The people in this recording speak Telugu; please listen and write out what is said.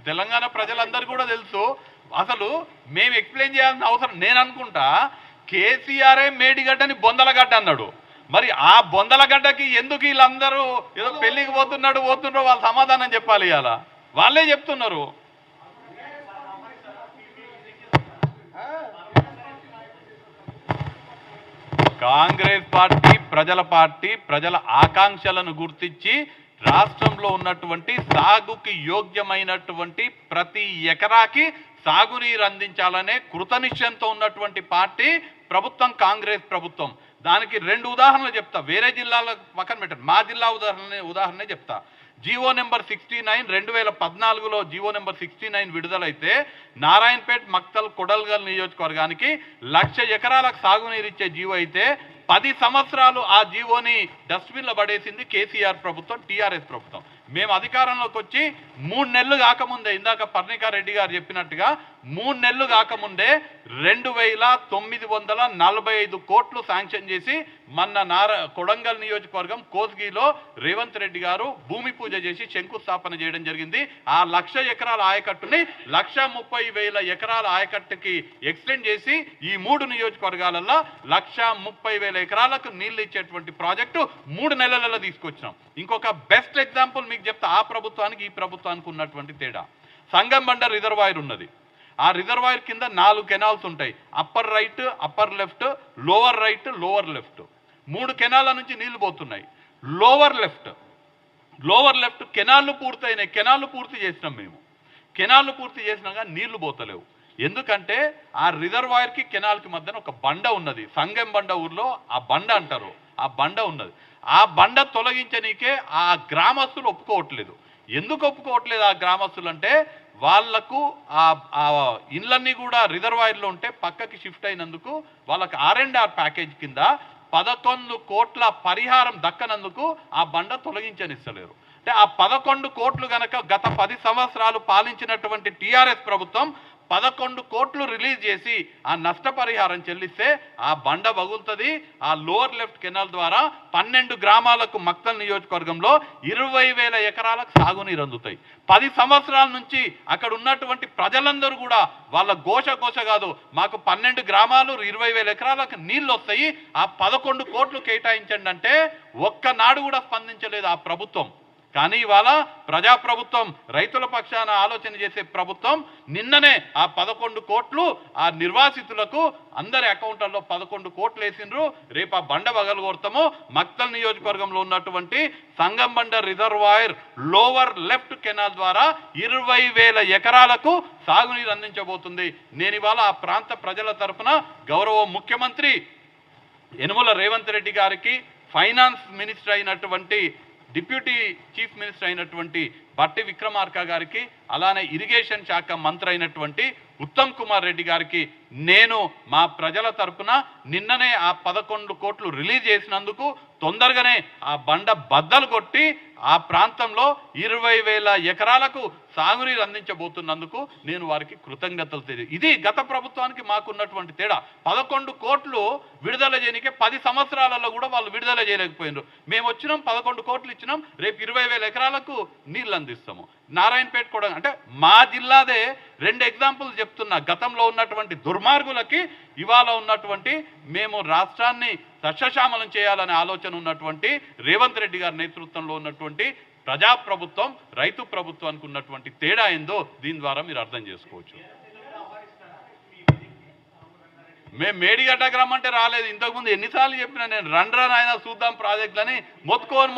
తెలంగాణ ప్రజలందరూ కూడా తెలుసు. అసలు మేము ఎక్స్ప్లెయిన్ చేయాల్సిన అవసరం, నేను అనుకుంటా కేసీఆరే మేడిగడ్డని బొందలగడ్డ అన్నాడు. మరి ఆ బొందలగడ్డకి ఎందుకు వీళ్ళందరూ ఏదో పెళ్లికి పోతున్నారో వాళ్ళు సమాధానం చెప్పాలి. ఇవాళ వాళ్ళే చెప్తున్నారు. కాంగ్రెస్ పార్టీ ప్రజల ఆకాంక్షలను గుర్తించి రాష్ట్రంలో ఉన్నటువంటి సాగుకి యోగ్యమైనటువంటి ప్రతి ఎకరాకి సాగునీరు అందించాలనే కృతనిశ్చయంతో ఉన్నటువంటి పార్టీ ప్రభుత్వం కాంగ్రెస్ ప్రభుత్వం. దానికి 2 ఉదాహరణలు చెప్తా. వేరే జిల్లాల పక్కన పెట్టండి, మా జిల్లా ఉదాహరణ చెప్తా. జీవో నెంబర్ 69 2014లో జీవో నెంబర్ 69 విడుదలైతే నారాయణపేట్, మక్తల్, కొడల్గల్ నియోజకవర్గానికి 1,00,000 ఎకరాలకు సాగునీరిచ్చే జీవో అయితే 10 సంవత్సరాలు ఆ జీవోని డస్ట్బిన్లో పడేసింది కేసీఆర్ ప్రభుత్వం, టీఆర్ఎస్ ప్రభుత్వం. మేము అధికారంలోకి వచ్చి 3 నెలలు కాకముందే, ఇందాక పర్ణికారెడ్డి గారు చెప్పినట్టుగా 3 నెలలు కాకముందే 2,945 కోట్లు శాంక్షన్ చేసి మొన్న కొడంగల్ నియోజకవర్గం కోస్గిలో రేవంత్ రెడ్డి గారు భూమి పూజ చేసి శంకుస్థాపన చేయడం జరిగింది. ఆ 1,00,000 ఎకరాల ఆయకట్టుని 1,30,000 ఎకరాల ఆయకట్టుకి ఎక్స్టెండ్ చేసి ఈ 3 నియోజకవర్గాలలో 1,30,000 ఎకరాలకు నీళ్లు ఇచ్చేటువంటి ప్రాజెక్టు 3 నెలలలో తీసుకొచ్చినాం. ఇంకొక బెస్ట్ ఎగ్జాంపుల్ మీకు చెప్తా, ఆ ప్రభుత్వానికి ఈ ప్రభుత్వానికి ఉన్నటువంటి తేడా. సంగంబండ రిజర్వాయర్ ఉన్నది. ఆ రిజర్వాయర్ కింద 4 కెనాల్స్ ఉంటాయి. Upper right, upper left, lower right, lower left. 3 కెనాల నుంచి నీళ్లు పోతున్నాయి. Lower left కెనాళ్ళు పూర్తయినాయి. కెనాళ్ళు పూర్తి చేసినాం మేము. కెనాళ్ళు పూర్తి చేసినాక నీళ్లు పోతలేవు. ఎందుకంటే ఆ రిజర్వాయర్కి కెనాల్కి మధ్యన ఒక బండ ఉన్నది. సంగంబండ ఊర్లో ఆ బండ అంటారు. ఆ బండ ఉన్నది. ఆ బండ తొలగించనీకే ఆ గ్రామస్తులు ఒప్పుకోవట్లేదు. ఎందుకు ఒప్పుకోవట్లేదు ఆ గ్రామస్తులు అంటే, వాళ్లకు ఆ ఇళ్ళన్నీ కూడా రిజర్వాయర్లో ఉంటే పక్కకి షిఫ్ట్ అయినందుకు వాళ్ళకి R&R ప్యాకేజ్ కింద 11 కోట్ల పరిహారం దక్కనందుకు ఆ బండ తొలగించనిస్తలేరు. అంటే ఆ 11 కోట్లు గనక గత 10 సంవత్సరాలు పాలించినటువంటి టీఆర్ఎస్ ప్రభుత్వం 11 కోట్లు రిలీజ్ చేసి ఆ నష్టపరిహారం చెల్లిస్తే ఆ బండ పగులుతుంది. ఆ లోవర్ లెఫ్ట్ కెనాల్ ద్వారా 12 గ్రామాలకు మక్తల్ నియోజకవర్గంలో 20,000 ఎకరాలకు సాగునీరు అందుతాయి. 10 సంవత్సరాల నుంచి అక్కడ ఉన్నటువంటి ప్రజలందరూ కూడా వాళ్ళ ఘోష కాదు, మాకు 12 గ్రామాలు 20,000 ఎకరాలకు నీళ్ళు వస్తాయి, ఆ 11 కోట్లు కేటాయించండి అంటే ఒక్కనాడు కూడా స్పందించలేదు ఆ ప్రభుత్వం. కానీ ఇవాళ ప్రజాప్రభుత్వం, రైతుల పక్షాన ఆలోచన చేసే ప్రభుత్వం నిన్ననే ఆ 11 కోట్లు ఆ నిర్వాసితులకు అందరి అకౌంట్లలో 11 కోట్లు వేసిండ్రు. రేపు ఆ బండ పగలగొడతాము. మక్తల్ నియోజకవర్గంలో ఉన్నటువంటి Sangambanda reservoir lower left canal ద్వారా 20,000 ఎకరాలకు సాగునీరు అందించబోతుంది. నేను ఇవాళ ఆ ప్రాంత ప్రజల తరఫున గౌరవ ముఖ్యమంత్రి యనుమల రేవంత్ రెడ్డి గారికి, ఫైనాన్స్ మినిస్టర్ అయినటువంటి డిప్యూటీ చీఫ్ మినిస్టర్ అయినటువంటి బట్టి విక్రమార్క గారికి, అలానే ఇరిగేషన్ శాఖ మంత్రి అయినటువంటి ఉత్తమ్ కుమార్ రెడ్డి గారికి నేను మా ప్రజల తరపున నిన్ననే ఆ 11 కోట్లు రిలీజ్ చేసినందుకు తొందరగానే ఆ బండ బద్దలు కొట్టి ఆ ప్రాంతంలో 20,000 ఎకరాలకు సాగునీరు అందించబోతున్నందుకు నేను వారికి కృతజ్ఞతలు తెలియదు. ఇది గత ప్రభుత్వానికి మాకున్నటువంటి తేడా. 11 కోట్లు విడుదల చేయనికే 10 సంవత్సరాలలో కూడా వాళ్ళు విడుదల చేయలేకపోయినారు. మేము వచ్చినాం, 11 కోట్లు ఇచ్చినాం, రేపు 20,000 ఎకరాలకు నీళ్ళు అందిస్తాము. నారాయణపేట కూడా అంటే మా జిల్లాదే 2 ఎగ్జాంపుల్స్ చెప్తున్నా. గతంలో ఉన్నటువంటి దుర్మార్గులకి ఇవాళ ఉన్నటువంటి, మేము రాష్ట్రాన్ని సస్యశ్యామలం చేయాలనే ఆలోచన ఉన్నటువంటి రేవంత్ రెడ్డి గారి నేతృత్వంలో ఉన్నటువంటి ప్రజాప్రభుత్వం, రైతు ప్రభుత్వానికి ఉన్నటువంటి తేడా ఏందో దీని ద్వారా మీరు అర్థం చేసుకోవచ్చు. మేము మేడిగడ్డకు రమ్మంటే రాలేదు. ఇంతకుముందు ఎన్నిసార్లు చెప్పినా నేను, రండ్రా నాయనా చూద్దాం ప్రాజెక్టులని మొత్తుకొని